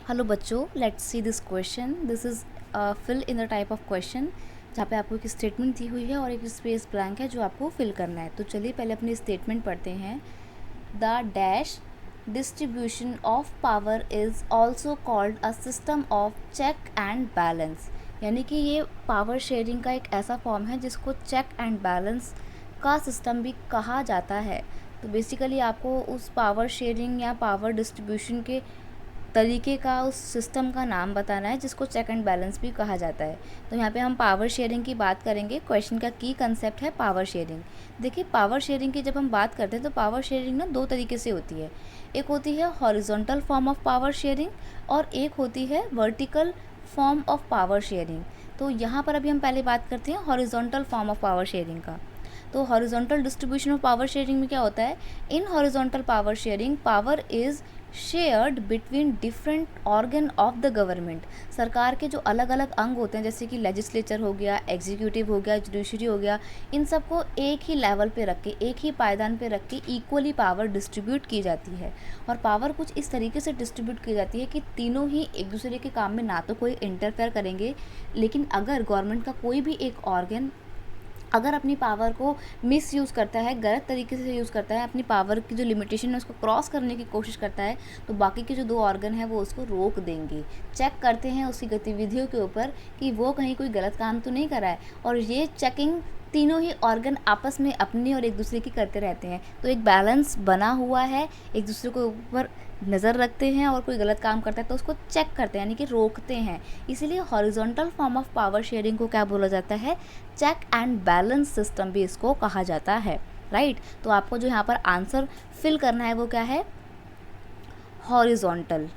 Hello बच्चों, let's see this question. This is fill in the type of question जहाँ पे आपको एक स्टेटमेंट दी हुई है और एक स्पेस ब्लैंक है जो आपको फिल करना है. तो चलिए पहले अपनी स्टेटमेंट पढ़ते हैं. The dash distribution of power is also called a system of check and balance. यानी कि ये पावर शेयरिंग का एक ऐसा फॉर्म है जिसको चेक एंड बैलेंस का सिस्टम भी कहा जाता है. तो बेसिकली आपको उस पावर शेयरिंग या पावर डिस्ट्रीब्यूशन के तरीके का, उस सिस्टम का नाम बताना है जिसको चेक एंड बैलेंस भी कहा जाता है. तो यहाँ पे हम पावर शेयरिंग की बात करेंगे. क्वेश्चन का की कंसेप्ट है पावर शेयरिंग. देखिए, पावर शेयरिंग की जब हम बात करते हैं तो पावर शेयरिंग ना दो तरीके से होती है. एक होती है horizontal form of power sharing और एक होती है vertical form of power sharing. तो यहाँ पर अभी हम पहले बात करते हैं horizontal form of power sharing का. तो horizontal distribution of power sharing में क्या होता है? In horizontal power sharing power is shared between different organ of the government. सरकार के जो अलग अलग अंग होते हैं, जैसे कि लेजिस्लेचर हो गया, एग्जीक्यूटिव हो गया, जुडिशरी हो गया, इन सबको एक ही लेवल पे रख के, एक ही पायदान पे रख के इक्वली पावर डिस्ट्रीब्यूट की जाती है. और पावर कुछ इस तरीके से डिस्ट्रीब्यूट की जाती है कि तीनों ही एक दूसरे के काम में ना तो कोई इंटरफेयर करेंगे, लेकिन अगर गवर्नमेंट का कोई भी एक ऑर्गन अगर अपनी पावर को मिस यूज़ करता है, गलत तरीके से यूज़ करता है, अपनी पावर की जो लिमिटेशन है उसको क्रॉस करने की कोशिश करता है, तो बाकी के जो दो ऑर्गन हैं वो उसको रोक देंगे. चेक करते हैं उसकी गतिविधियों के ऊपर कि वो कहीं कोई गलत काम तो नहीं कर रहा है. और ये चेकिंग तीनों ही ऑर्गन आपस में अपनी और एक दूसरे की करते रहते हैं. तो एक बैलेंस बना हुआ है, एक दूसरे के ऊपर नज़र रखते हैं और कोई गलत काम करता है तो उसको चेक करते हैं, यानी कि रोकते हैं. इसीलिए horizontal form of power sharing को क्या बोला जाता है? चेक एंड बैलेंस सिस्टम भी इसको कहा जाता है. राइट. तो आपको जो यहाँ पर आंसर फिल करना है वो क्या है? Horizontal.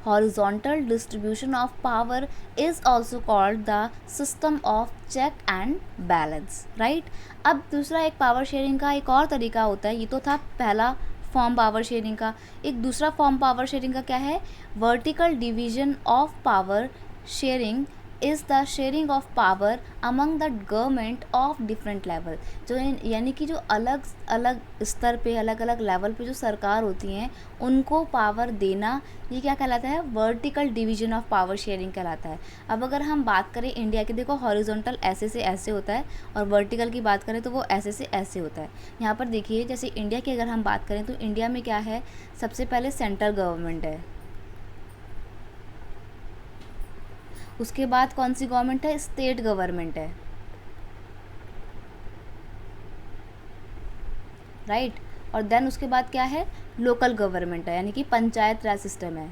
Horizontal distribution of power is also called the system of check and balance. Right. अब दूसरा एक पावर शेयरिंग का एक और तरीका होता है. ये तो था पहला फॉर्म पावर शेयरिंग का. एक दूसरा फॉर्म पावर शेयरिंग का क्या है? Vertical division of power sharing is the sharing of power among the government of different level. जो यानी कि जो अलग अलग स्तर पे, अलग अलग लेवल पे जो सरकार होती हैं उनको पावर देना, ये क्या कहलाता है? Vertical division of power sharing कहलाता है. अब अगर हम बात करें इंडिया की, देखो हॉरिजॉन्टल ऐसे से ऐसे होता है और वर्टिकल की बात करें तो वो ऐसे से ऐसे होता है. यहाँ पर देखिए, जैसे इंडिया की अगर हम बात करें तो इंडिया में क्या है? सबसे पहले सेंट्रल गवर्नमेंट है, उसके बाद कौन सी गवर्नमेंट है? स्टेट गवर्नमेंट है. राइट. और देन उसके बाद क्या है? लोकल गवर्नमेंट है, यानी कि पंचायत राज सिस्टम है.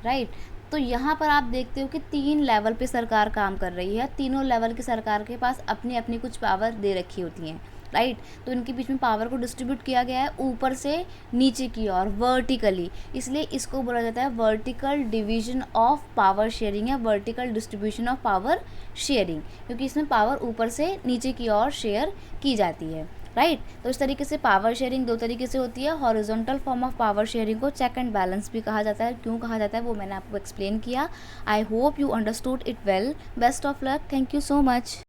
राइट. तो यहाँ पर आप देखते हो कि 3 लेवल पे सरकार काम कर रही है. तीनों लेवल की सरकार के पास अपनी अपनी कुछ पावर दे रखी होती हैं. राइट. तो इनके बीच में पावर को डिस्ट्रीब्यूट किया गया है ऊपर से नीचे की ओर, वर्टिकली. इसलिए इसको बोला जाता है vertical division of power sharing या vertical distribution of power sharing, क्योंकि इसमें पावर ऊपर से नीचे की ओर शेयर की जाती है. राइट. तो इस तरीके से पावर शेयरिंग दो तरीके से होती है. Horizontal form of power sharing को चेक एंड बैलेंस भी कहा जाता है. क्यों कहा जाता है वो मैंने आपको एक्सप्लेन किया. I hope you understood it well. Best of luck. Thank you so much.